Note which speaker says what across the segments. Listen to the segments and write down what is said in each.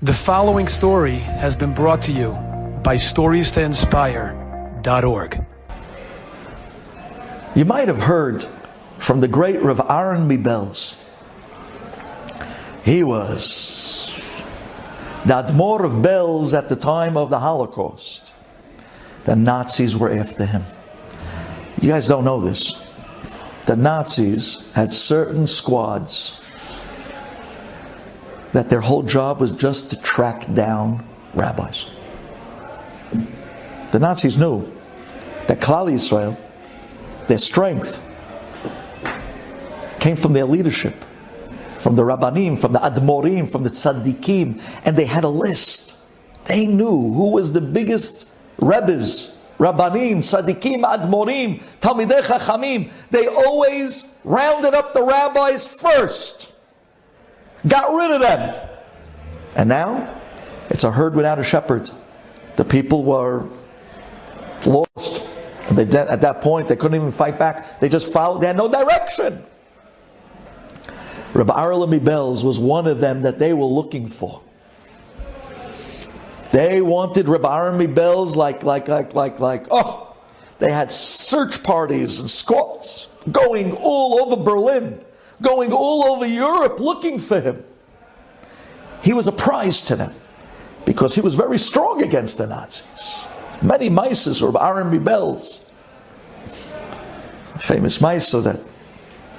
Speaker 1: The following story has been brought to you by StoriesToInspire.org.
Speaker 2: You might have heard from the great Rav Aaron Mibel's. He was the Admor of Belz at the time of the Holocaust. The Nazis were after him. You guys don't know this. The Nazis had certain squads that their whole job was just to track down rabbis. The Nazis knew that Klal Yisrael, their strength, came from their leadership, from the Rabbanim, from the Admorim, from the Tzaddikim, and they had a list. They knew who was the biggest Rebbes, Rabbanim, Tzaddikim, Admorim, Talmidei Chachamim. They always rounded up the rabbis first. Got rid of them. And now, it's a herd without a shepherd. The people were lost. And at that point, they couldn't even fight back. They just followed. They had no direction. Rabbi Aaron Mibel's was one of them that they were looking for. They wanted Rabbi Aaron Mibel's like, they had search parties and squads going all over Berlin, going all over Europe looking for him. He was a prize to them because he was very strong against the Nazis. Many mices were Aaron Mibel's. Famous mice, so that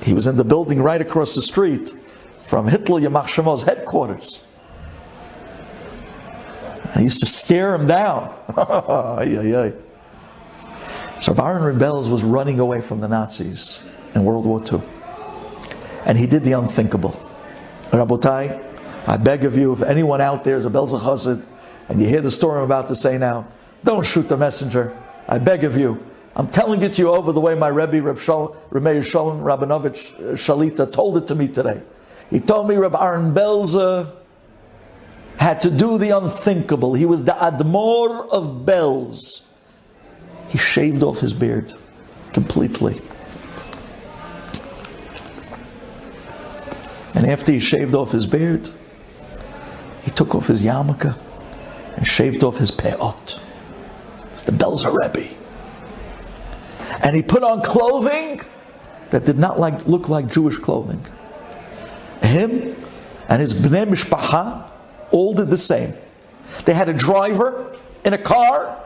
Speaker 2: he was in the building right across the street from Hitler Yamach Shemo's headquarters. I used to stare him down. So Aaron Mibel's was running away from the Nazis in World War II. And he did the unthinkable. Rabotai, I beg of you, if anyone out there is a Belzer Chassid, and you hear the story I'm about to say now, don't shoot the messenger. I beg of you. I'm telling it to you over the way my Rebbe, Reb Meir Shalom Rabinovich Shalita, told it to me today. He told me Reb Aaron Belzer had to do the unthinkable. He was the Admor of Belz. He shaved off his beard completely. And after he shaved off his beard, he took off his yarmulke and shaved off his peot. It's the Belzer Rebbe. And he put on clothing that did not look like Jewish clothing. Him and his Bnei Mishpacha all did the same. They had a driver in a car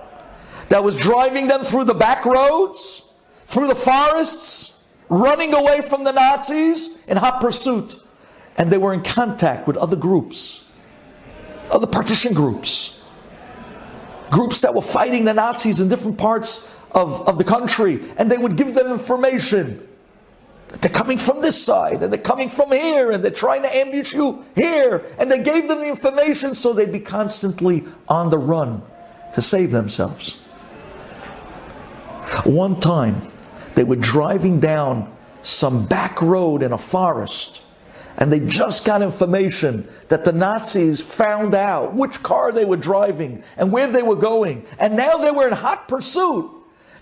Speaker 2: that was driving them through the back roads, through the forests, running away from the Nazis in hot pursuit. And they were in contact with other groups, other partition groups that were fighting the Nazis in different parts of the country, and they would give them information. They're coming from this side, and they're coming from here, and they're trying to ambush you here, and they gave them the information so they'd be constantly on the run to save themselves. One time, they were driving down some back road in a forest, and they just got information that the Nazis found out which car they were driving and where they were going. And now they were in hot pursuit.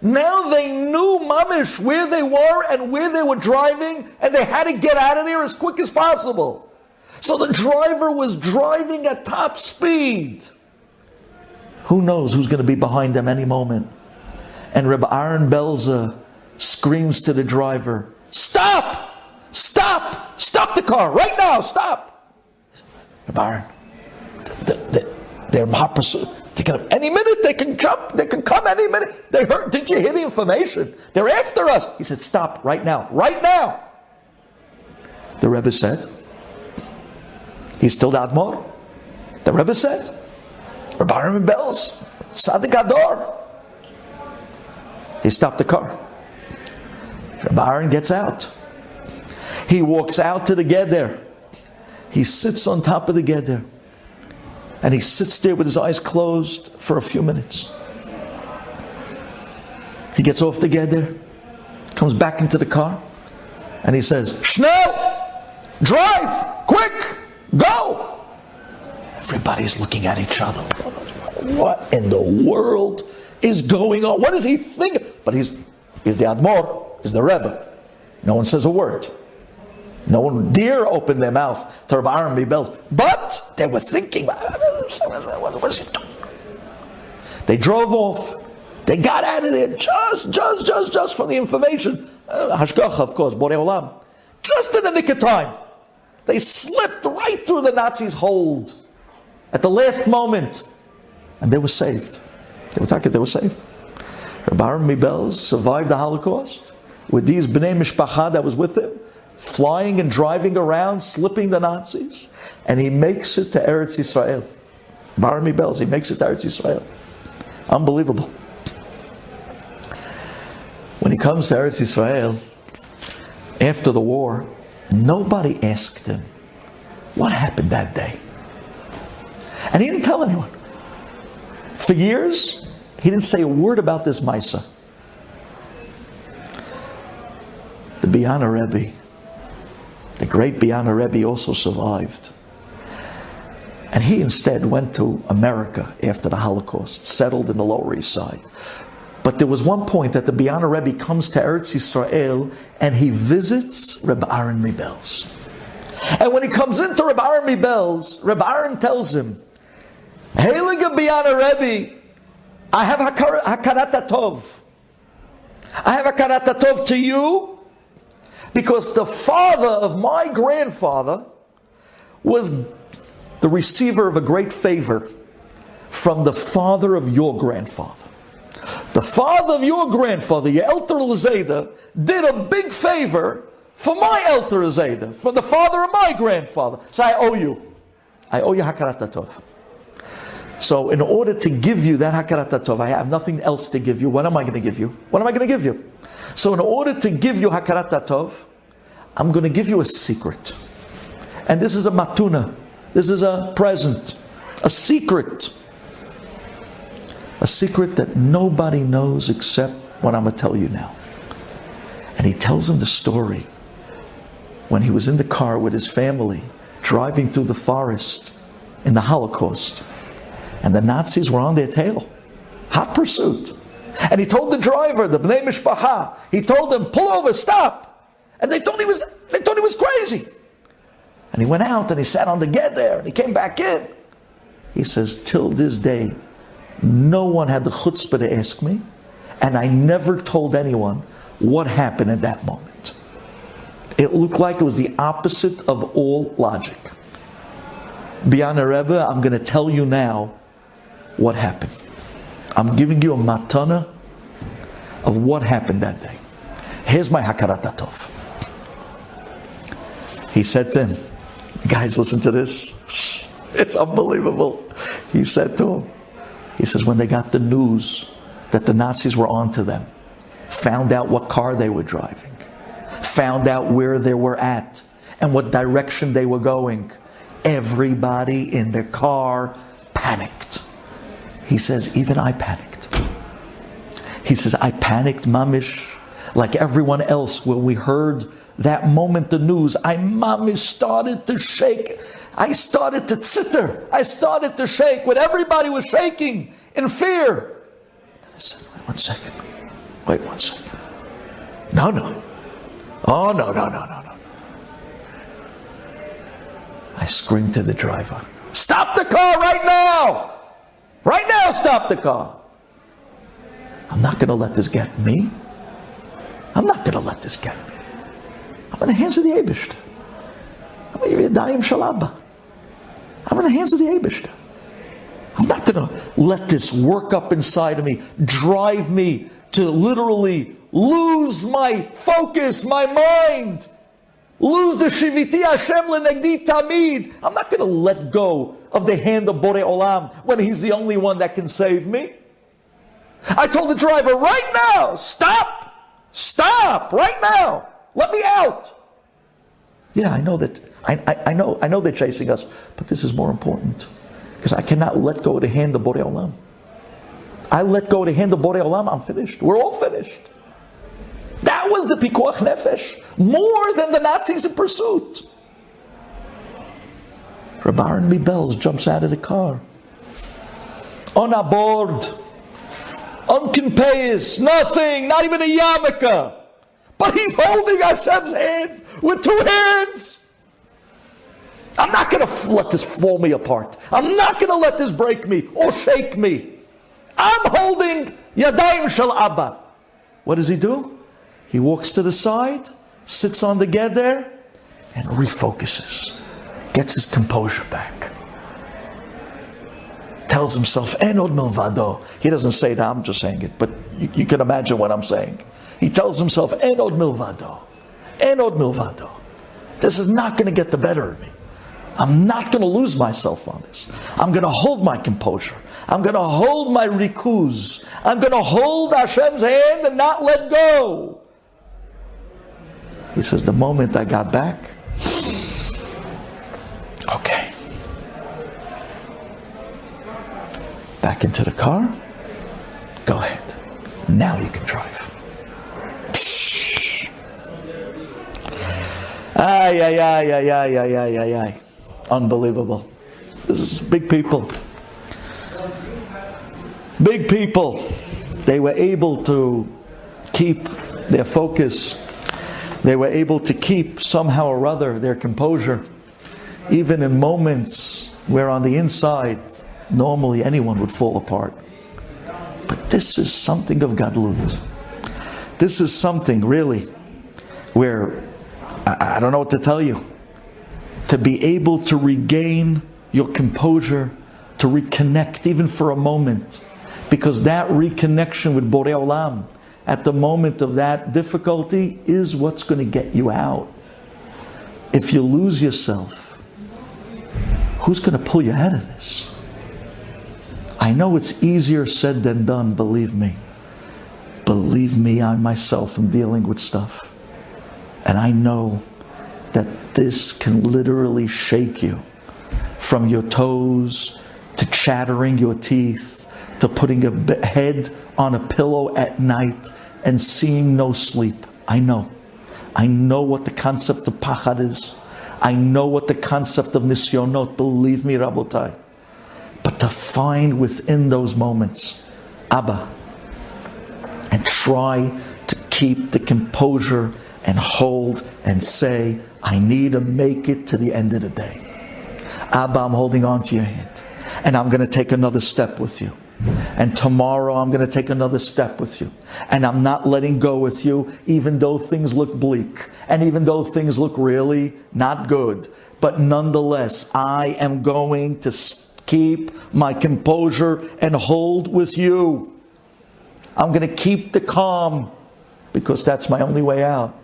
Speaker 2: Now they knew mamish where they were and where they were driving, and they had to get out of there as quick as possible. So the driver was driving at top speed. Who knows who's going to be behind them any moment? And Rabbi Aaron Belzer screams to the driver, "Stop! Stop! Stop the car right now! Stop!" Rabbi Aaron, they're in hot pursuit. Any minute they can jump. They can come any minute. They heard. Did you hear the information? They're after us. He said, "Stop right now! Right now!" The Rebbe said, "He's still the Admor." The Rebbe said, "Rabbi Aaron Belz, Tzaddik Ador." He stopped the car. Rabbi Aaron gets out. He walks out to the Geder. He sits on top of the Geder. And he sits there with his eyes closed for a few minutes. He gets off the Geder, comes back into the car, and he says, "Schnell! Drive! Quick! Go!" Everybody's looking at each other. What in the world is going on? What does he think? But he's the Admor, he's the Rebbe. No one says a word. No one dare open their mouth to Rabbi Aaron Belz. But they were thinking, what was he doing? They drove off. They got out of there just from the information. Hashgacha, of course, Borei Olam. Just in the nick of time. They slipped right through the Nazis' hold at the last moment. And they were saved. They were saved. Rabbi Aaron Belz survived the Holocaust with these Bnei Mishpacha that was with him, flying and driving around, slipping the Nazis, and he makes it to Eretz Yisrael. Rabbi Aaron Belz, he makes it to Eretz Yisrael. Unbelievable. When he comes to Eretz Yisrael, after the war, nobody asked him, what happened that day? And he didn't tell anyone. For years, he didn't say a word about this Maisa. The Biana Rebbe, the great Biana Rebbe, also survived. And he instead went to America after the Holocaust, settled in the Lower East Side. But there was one point that the Biana Rebbe comes to Eretz Yisrael and he visits Rabbi Aaron Belz. And when he comes into Rabbi Aaron Belz, Rabbi Aaron tells him, Heilige Biana Rebbe, I have hakarat tov. I have hakarat tov to you because the father of my grandfather was the receiver of a great favor from the father of your grandfather. The father of your grandfather, your Elter Zayda, did a big favor for my Elter Zayda, for the father of my grandfather. So I owe you. I owe you hakarat tov. So in order to give you that hakarat tov, I have nothing else to give you. What am I going to give you? What am I going to give you? So in order to give you hakarat tov, I'm going to give you a secret. And this is a matuna. This is a present. A secret. A secret that nobody knows except what I'm going to tell you now. And he tells him the story when he was in the car with his family, driving through the forest in the Holocaust. And the Nazis were on their tail. Hot pursuit. And he told the driver, the Bnei Mishpacha, he told them, pull over, stop. And they thought he was crazy. And he went out and he sat on the get there and he came back in. He says, till this day, no one had the chutzpah to ask me, and I never told anyone what happened at that moment. It looked like it was the opposite of all logic. Biana Rebbe, I'm going to tell you now what happened. I'm giving you a matana of what happened that day. Here's my hakarat tov. He said to him, guys, listen to this. It's unbelievable. He said to him, he says, when they got the news that the Nazis were onto them, found out what car they were driving, found out where they were at, and what direction they were going, everybody in their car panicked. He says, even I panicked. He says, I panicked, mamish, like everyone else when we heard that moment, the news. I mamish started to shake. I started to tsitter. I started to shake when everybody was shaking in fear. Then I said, wait 1 second. Wait 1 second. No. Oh, no. I screamed to the driver, stop the car right now! Right now, stop the car! I'm not going to let this get me. I'm not going to let this get me. I'm in the hands of the Eibishter. I'm going to give you a dayim shalabah. I'm in the hands of the Eibishter. I'm not going to let this work up inside of me, drive me to literally lose my focus, my mind, lose the shiviti Hashem lenegdi tamid. I'm not going to let go of the hand of Borei Olam when He's the only one that can save me. I told the driver, right now, stop, right now, let me out. Yeah, I know that. I know they're chasing us, but this is more important because I cannot let go of the hand of Borei Olam. I let go of the hand of Borei Olam, I'm finished. We're all finished. That was the pikuach nefesh, more than the Nazis in pursuit. Rabbi Aaron Belz jumps out of the car. On aboard. Unconpayas, nothing, not even a yarmulke. but he's holding Hashem's hand with two hands. I'm not going to let this fall me apart. I'm not going to let this break me or shake me. I'm holding Yadayim Shel Abba. What does he do? He walks to the side, sits on the geder, and refocuses. Gets his composure back. Tells himself, En od milvado. He doesn't say that, I'm just saying it, but you can imagine what I'm saying. He tells himself, En od milvado. En od milvado. This is not going to get the better of me. I'm not going to lose myself on this. I'm going to hold my composure. I'm going to hold my rikuz. I'm going to hold Hashem's hand and not let go. He says, the moment I got back, okay. Back into the car. Go ahead. Now you can drive. Ay, ay, ay, ay, ay, ay, ay, ay, ay. Unbelievable. This is big people. Big people. They were able to keep their focus. They were able to keep somehow or other their composure, even in moments where on the inside normally anyone would fall apart. But this is something of Gadlut. This is something really where I don't know what to tell you. To be able to regain your composure, to reconnect even for a moment, because that reconnection with Borei Olam at the moment of that difficulty is what's going to get you out. If you lose yourself, who's going to pull you out of this? I know it's easier said than done, believe me. Believe me, I myself am dealing with stuff. And I know that this can literally shake you from your toes to chattering your teeth to putting a head on a pillow at night and seeing no sleep. I know what the concept of pachad is. I know what the concept of nisyonot, believe me, Rabotai. But to find within those moments Abba and try to keep the composure and hold and say, I need to make it to the end of the day. Abba, I'm holding on to your hand. And I'm going to take another step with you. And tomorrow I'm going to take another step with you. And I'm not letting go with you, even though things look bleak. And even though things look really not good. But nonetheless, I am going to keep my composure and hold with you. I'm going to keep the calm, because that's my only way out.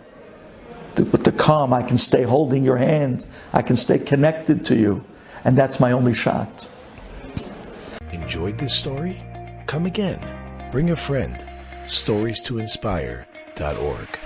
Speaker 2: With the calm, I can stay holding your hand. I can stay connected to you. And that's my only shot.
Speaker 3: Enjoyed this story? Come again. Bring a friend. StoriesToInspire.org